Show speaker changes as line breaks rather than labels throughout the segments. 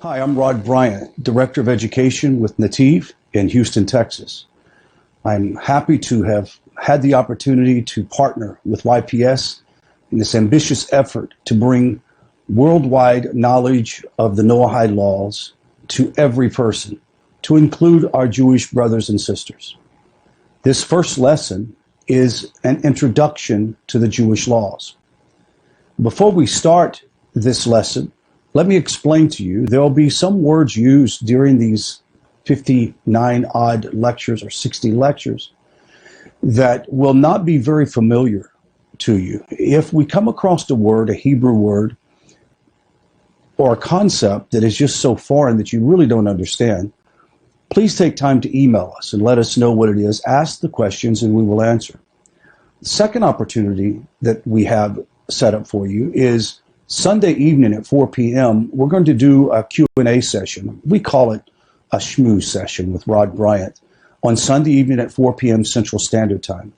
Hi, I'm Rod Bryant, Director of Education with Nativ in Houston, Texas. I'm happy to have had the opportunity to partner with YPS in this ambitious effort to bring worldwide knowledge of the Noahide laws to every person, to include our Jewish brothers and sisters. This first lesson is an introduction to the Jewish laws. Before we start this lesson, let me explain to you, there will be some words used during these 59 odd lectures or 60 lectures that will not be very familiar to you. If we come across a word, a Hebrew word, or a concept that is just so foreign that you really don't understand, please take time to email us and let us know what it is. Ask the questions and we will answer. The second opportunity that we have set up for you is Sunday evening at 4 p.m., we're going to do a Q&A session. We call it a schmooze session with Rod Bryant on Sunday evening at 4 p.m. Central Standard Time.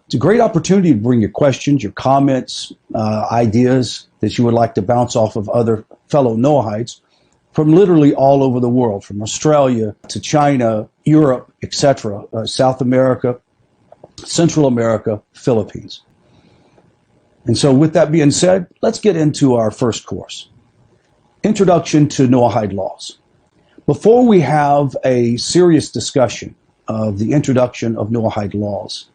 It's a great opportunity to bring your questions, your comments, ideas that you would like to bounce off of other fellow Noahides from literally all over the world, from Australia to China, Europe, etc., South America, Central America, Philippines. And so with that being said, let's get into our first course, Introduction to Noahide Laws. Before we have a serious discussion of the introduction of Noahide laws,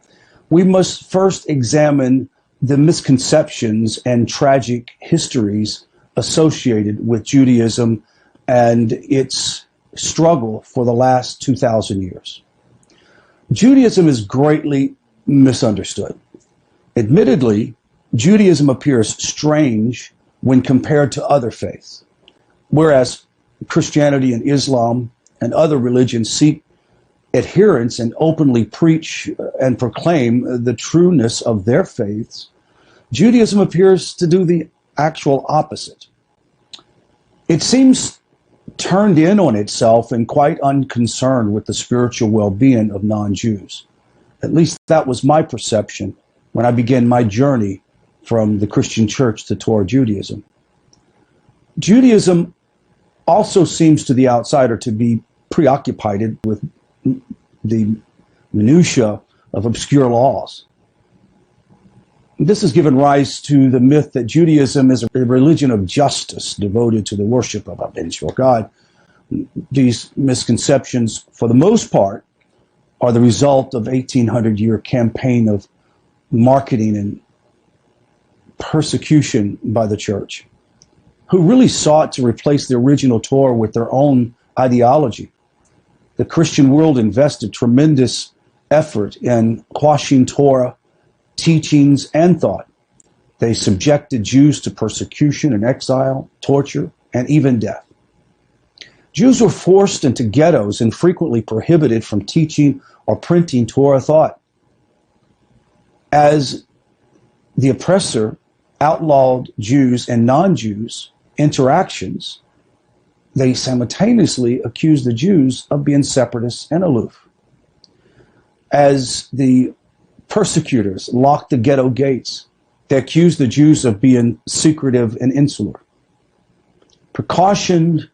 we must first examine the misconceptions and tragic histories associated with Judaism and its struggle for the last 2,000 years. Judaism is greatly misunderstood. Admittedly, Judaism appears strange when compared to other faiths, whereas Christianity and Islam and other religions seek adherence and openly preach and proclaim the trueness of their faiths. Judaism appears to do the actual opposite. It seems turned in on itself and quite unconcerned with the spiritual well-being of non-Jews. At least that was my perception when I began my journey from the Christian church to Torah Judaism. Judaism also seems to the outsider to be preoccupied with the minutiae of obscure laws. This has given rise to the myth that Judaism is a religion of justice devoted to the worship of an individual God. These misconceptions, for the most part, are the result of 1,800-year campaign of marketing and persecution by the church, who really sought to replace the original Torah with their own ideology. The Christian world invested tremendous effort in quashing Torah teachings and thought. They subjected Jews to persecution and exile, torture, and even death. Jews were forced into ghettos and frequently prohibited from teaching or printing Torah thought. As the oppressor outlawed Jews and non-Jews interactions, they simultaneously accused the Jews of being separatists and aloof. As the persecutors locked the ghetto gates, they accused the Jews of being secretive and insular. Precaution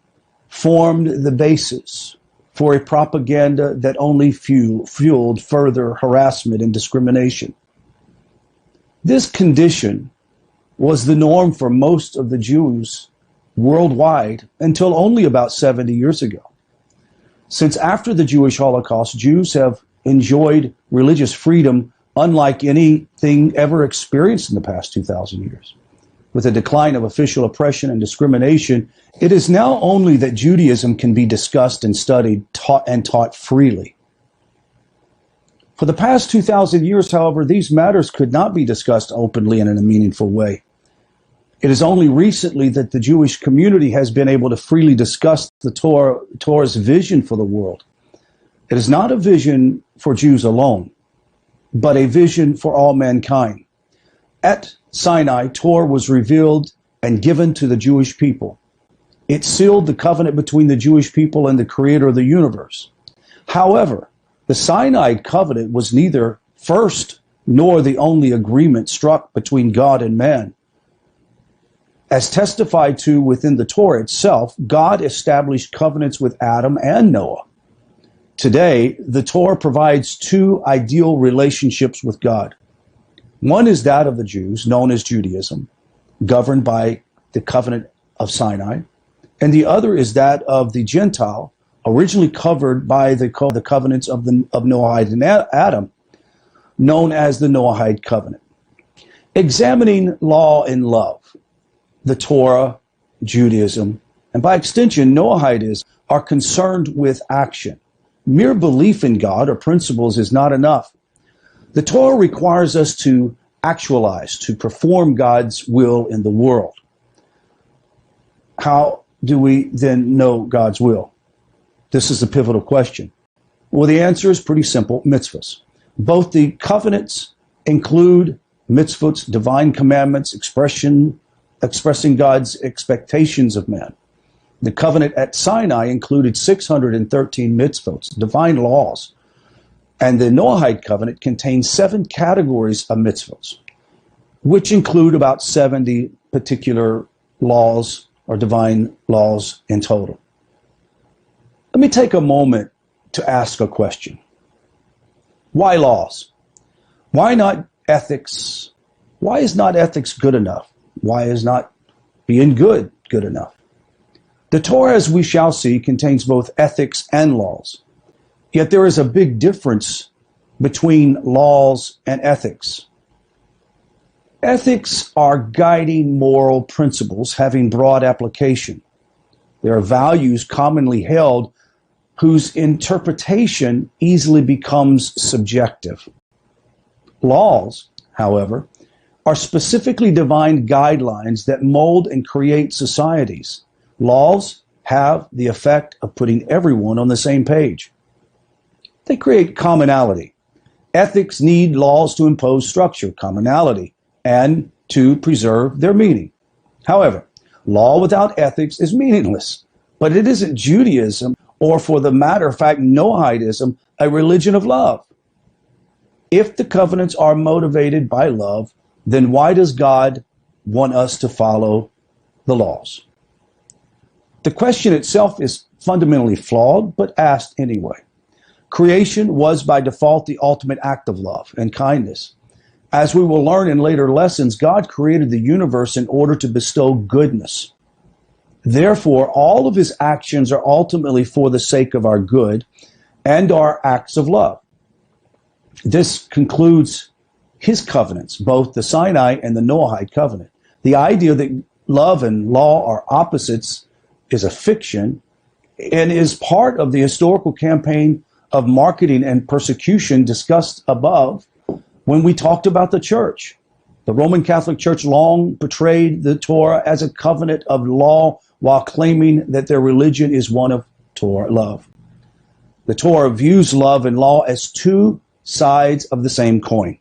formed the basis for a propaganda that only fueled further harassment and discrimination. This condition was the norm for most of the Jews worldwide until only about 70 years ago. Since after the Jewish Holocaust, Jews have enjoyed religious freedom unlike anything ever experienced in the past 2,000 years. With the decline of official oppression and discrimination, it is now only that Judaism can be discussed and studied, taught freely. For the past 2,000 years, however, these matters could not be discussed openly and in a meaningful way. It is only recently that the Jewish community has been able to freely discuss the Torah's vision for the world. It is not a vision for Jews alone, but a vision for all mankind. At Sinai, Torah was revealed and given to the Jewish people. It sealed the covenant between the Jewish people and the Creator of the universe. However, the Sinai covenant was neither first nor the only agreement struck between God and man. As testified to within the Torah itself, God established covenants with Adam and Noah. Today, the Torah provides two ideal relationships with God. One is that of the Jews, known as Judaism, governed by the covenant of Sinai, and the other is that of the Gentile, originally covered by the covenants of Noahide and Adam, known as the Noahide covenant. Examining law and love, the Torah, Judaism, and by extension, Noahides are concerned with action. Mere belief in God or principles is not enough. The Torah requires us to actualize, to perform God's will in the world. How do we then know God's will? This is the pivotal question. Well, the answer is pretty simple: mitzvahs. Both the covenants include mitzvahs, divine commandments, expressing God's expectations of man. The covenant at Sinai included 613 mitzvahs, divine laws, and the Noahide covenant contains 7 categories of mitzvahs, which include about 70 particular laws or divine laws in total. Let me take a moment to ask a question. Why laws? Why not ethics? Why is not ethics good enough? Why is not being good enough? The Torah, as we shall see, contains both ethics and laws. Yet there is a big difference between laws and ethics. Ethics are guiding moral principles having broad application. They are values commonly held whose interpretation easily becomes subjective. Laws, however, are specifically divine guidelines that mold and create societies. Laws have the effect of putting everyone on the same page. They create commonality. Ethics need laws to impose structure, commonality, and to preserve their meaning. However, law without ethics is meaningless, but it isn't Judaism, or for the matter of fact, Noahidism, a religion of love. If the covenants are motivated by love, then why does God want us to follow the laws? The question itself is fundamentally flawed, but asked anyway. Creation was by default the ultimate act of love and kindness. As we will learn in later lessons, God created the universe in order to bestow goodness. Therefore, all of his actions are ultimately for the sake of our good and are acts of love. This concludes his covenants, both the Sinai and the Noahide covenant. The idea that love and law are opposites is a fiction and is part of the historical campaign of marketing and persecution discussed above when we talked about the church. The Roman Catholic Church long portrayed the Torah as a covenant of law while claiming that their religion is one of Torah love. The Torah views love and law as two sides of the same coin.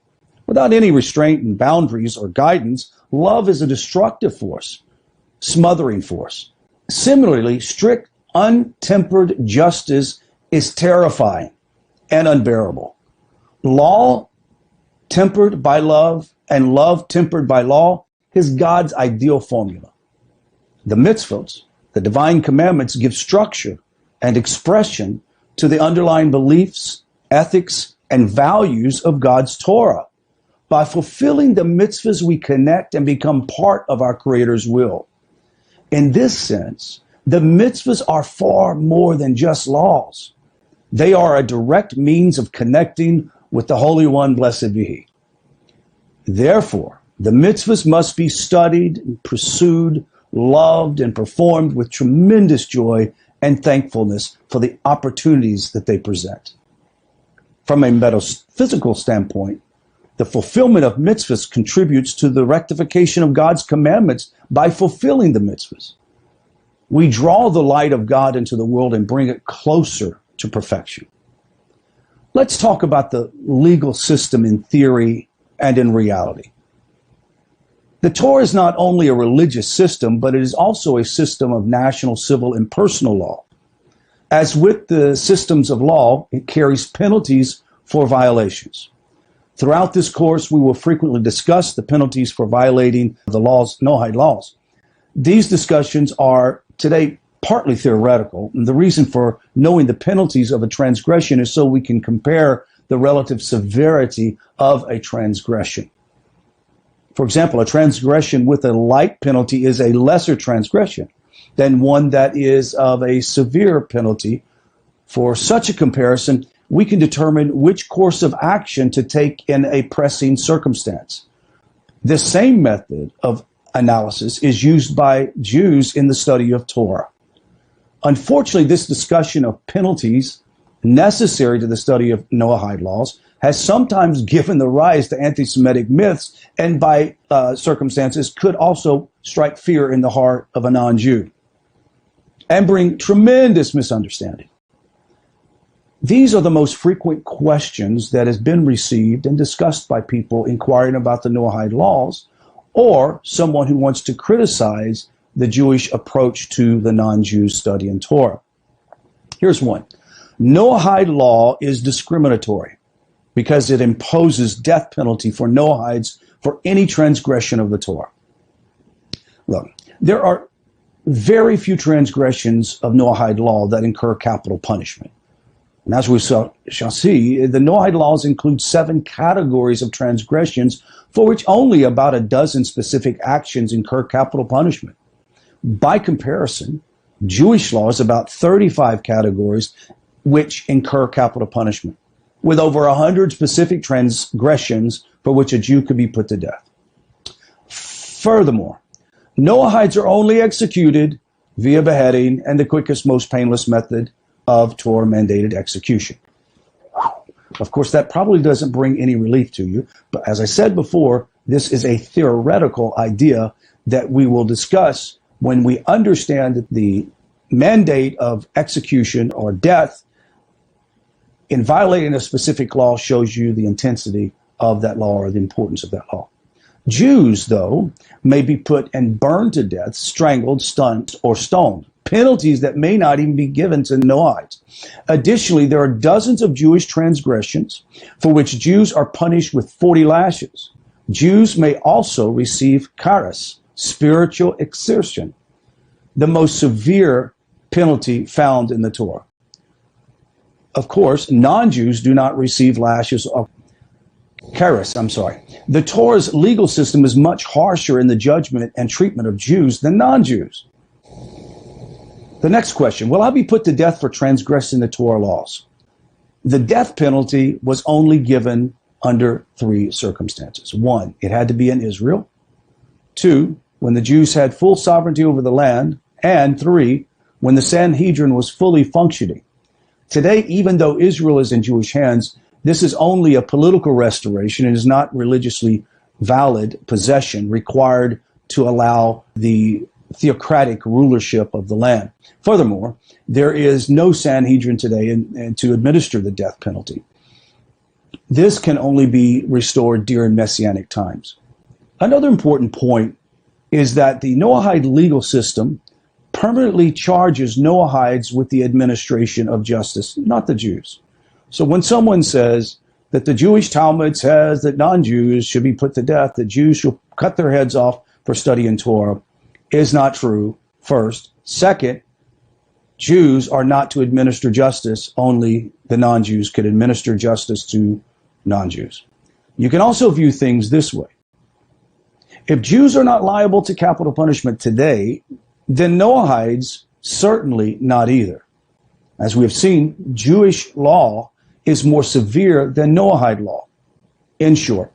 Without any restraint and boundaries or guidance, love is a destructive force, smothering force. Similarly, strict, untempered justice is terrifying and unbearable. Law tempered by love and love tempered by law is God's ideal formula. The mitzvot, the divine commandments, give structure and expression to the underlying beliefs, ethics, and values of God's Torah. By fulfilling the mitzvahs, we connect and become part of our Creator's will. In this sense, the mitzvahs are far more than just laws. They are a direct means of connecting with the Holy One, blessed be He. Therefore, the mitzvahs must be studied, pursued, loved, and performed with tremendous joy and thankfulness for the opportunities that they present. From a metaphysical standpoint, the fulfillment of mitzvahs contributes to the rectification of God's commandments by fulfilling the mitzvahs. We draw the light of God into the world and bring it closer to perfection. Let's talk about the legal system in theory and in reality. The Torah is not only a religious system, but it is also a system of national, civil, and personal law. As with the systems of law, it carries penalties for violations. Throughout this course, we will frequently discuss the penalties for violating the laws, Noahide laws. These discussions are today partly theoretical. And the reason for knowing the penalties of a transgression is so we can compare the relative severity of a transgression. For example, a transgression with a light penalty is a lesser transgression than one that is of a severe penalty. For such a comparison, we can determine which course of action to take in a pressing circumstance. This same method of analysis is used by Jews in the study of Torah. Unfortunately, this discussion of penalties necessary to the study of Noahide laws has sometimes given the rise to anti-Semitic myths, and by circumstances could also strike fear in the heart of a non-Jew and bring tremendous misunderstanding. These are the most frequent questions that has been received and discussed by people inquiring about the Noahide laws, or someone who wants to criticize the Jewish approach to the non-Jews study in Torah. Here's one. Noahide law is discriminatory because it imposes death penalty for Noahides for any transgression of the Torah. Look, there are very few transgressions of Noahide law that incur capital punishment. And as we shall see, the Noahide laws include 7 categories of transgressions for which only about a dozen specific actions incur capital punishment. By comparison, Jewish law is about 35 categories which incur capital punishment, with over 100 specific transgressions for which a Jew could be put to death. Furthermore, Noahides are only executed via beheading and the quickest, most painless method of Torah-mandated execution. Of course, that probably doesn't bring any relief to you, but as I said before, this is a theoretical idea that we will discuss when we understand the mandate of execution or death in violating a specific law shows you the intensity of that law or the importance of that law. Jews, though, may be put and burned to death, strangled, stunned, or stoned, penalties that may not even be given to Noahides. Additionally, there are dozens of Jewish transgressions for which Jews are punished with 40 lashes. Jews may also receive karas, spiritual exertion, the most severe penalty found in the Torah. Of course, non-Jews do not receive lashes of karas, The Torah's legal system is much harsher in the judgment and treatment of Jews than non-Jews. The next question, will I be put to death for transgressing the Torah laws? The death penalty was only given under 3 circumstances. 1, it had to be in Israel. 2, when the Jews had full sovereignty over the land. And 3, when the Sanhedrin was fully functioning. Today, even though Israel is in Jewish hands, this is only a political restoration and is not religiously valid possession required to allow the theocratic rulership of the land. Furthermore, there is no Sanhedrin today and to administer the death penalty. This can only be restored during Messianic times. Another important point is that the Noahide legal system permanently charges Noahides with the administration of justice, not the Jews. So when someone says that the Jewish Talmud says that non-Jews should be put to death, that Jews should cut their heads off for studying Torah, is not true, first. Second, Jews are not to administer justice. Only the non-Jews could administer justice to non-Jews. You can also view things this way. If Jews are not liable to capital punishment today, then Noahides certainly not either. As we have seen, Jewish law is more severe than Noahide law. In short,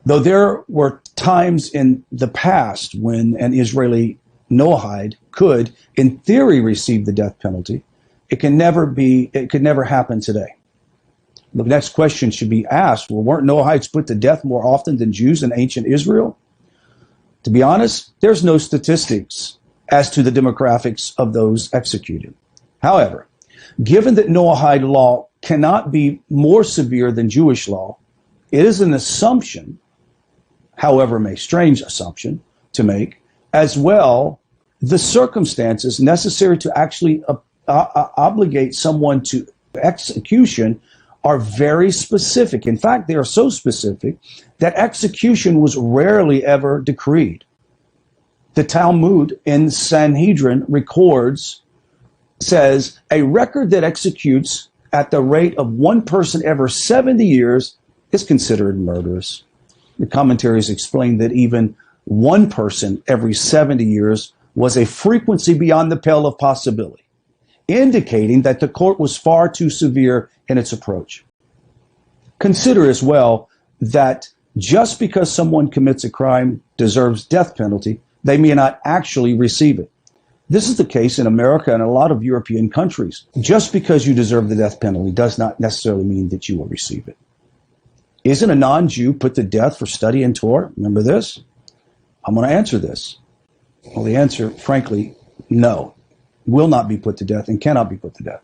though there were times in the past when an Israeli Noahide could, in theory, receive the death penalty, it could never happen today. The next question should be asked, well, weren't Noahides put to death more often than Jews in ancient Israel? To be honest, there's no statistics as to the demographics of those executed. However, given that Noahide law cannot be more severe than Jewish law, it is an assumption, however may strange assumption to make, as well the circumstances necessary to actually obligate someone to execution are very specific. In fact, they are so specific that execution was rarely ever decreed. The Talmud in Sanhedrin says, a record that executes at the rate of one person every 70 years is considered murderous. The commentaries explain that even one person every 70 years was a frequency beyond the pale of possibility, indicating that the court was far too severe in its approach. Consider as well that just because someone commits a crime, deserves death penalty, they may not actually receive it. This is the case in America and a lot of European countries. Just because you deserve the death penalty does not necessarily mean that you will receive it. Isn't a non-Jew put to death for studying Torah? Remember this? I'm going to answer this. Well, the answer, frankly, no. Will not be put to death and cannot be put to death.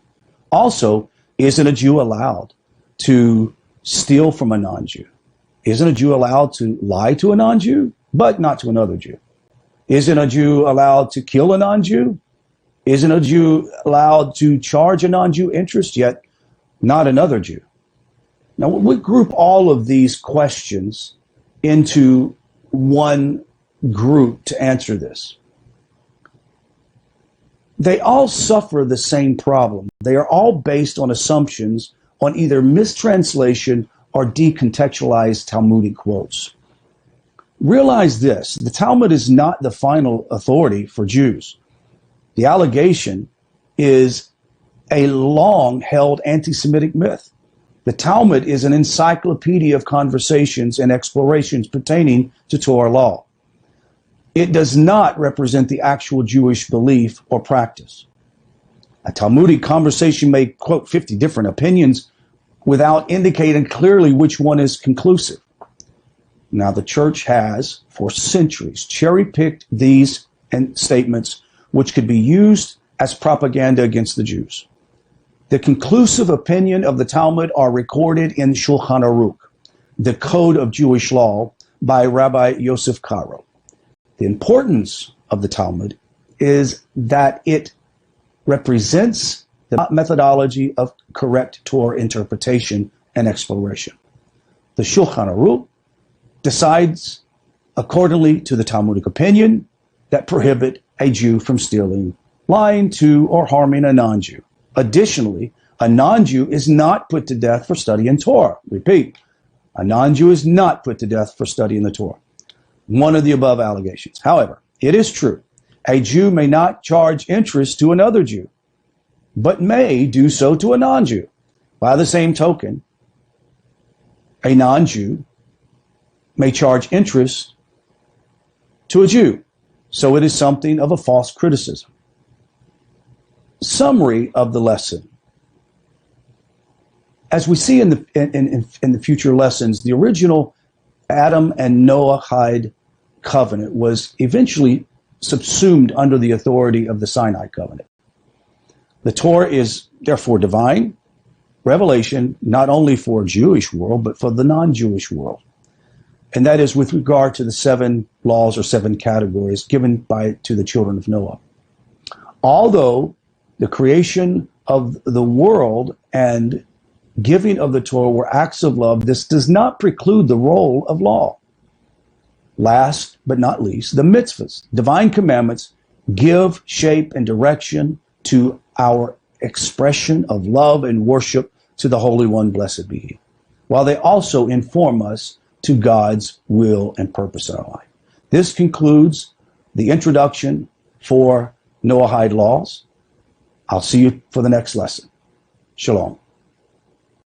Also, isn't a Jew allowed to steal from a non-Jew? Isn't a Jew allowed to lie to a non-Jew, but not to another Jew? Isn't a Jew allowed to kill a non-Jew? Isn't a Jew allowed to charge a non-Jew interest, yet not another Jew? Now, we group all of these questions into one group to answer this. They all suffer the same problem. They are all based on assumptions on either mistranslation or decontextualized Talmudic quotes. Realize this, the Talmud is not the final authority for Jews. The allegation is a long-held anti-Semitic myth. The Talmud is an encyclopedia of conversations and explorations pertaining to Torah law. It does not represent the actual Jewish belief or practice. A Talmudic conversation may quote 50 different opinions without indicating clearly which one is conclusive. Now, the church has, for centuries, cherry-picked these statements which could be used as propaganda against the Jews. The conclusive opinion of the Talmud are recorded in Shulchan Aruch, the Code of Jewish Law by Rabbi Yosef Karo. The importance of the Talmud is that it represents the methodology of correct Torah interpretation and exploration. The Shulchan Aruch decides accordingly to the Talmudic opinion that prohibit a Jew from stealing, lying to, or harming a non-Jew. Additionally, a non-Jew is not put to death for studying Torah. Repeat, a non-Jew is not put to death for studying the Torah. One of the above allegations. However, it is true, a Jew may not charge interest to another Jew, but may do so to a non-Jew. By the same token, a non-Jew may charge interest to a Jew. So it is something of a false criticism. Summary of the lesson. As we see in the future lessons, the original Adam and Noahide covenant was eventually subsumed under the authority of the Sinai covenant. The Torah is therefore divine revelation, not only for a Jewish world, but for the non-Jewish world. And that is with regard to the 7 laws or 7 categories given to the children of Noah. Although the creation of the world and giving of the Torah were acts of love, this does not preclude the role of law. Last but not least, the mitzvahs, divine commandments, give shape and direction to our expression of love and worship to the Holy One, blessed be He, while they also inform us to God's will and purpose in our life. This concludes the introduction for Noahide laws. I'll see you for the next lesson. Shalom.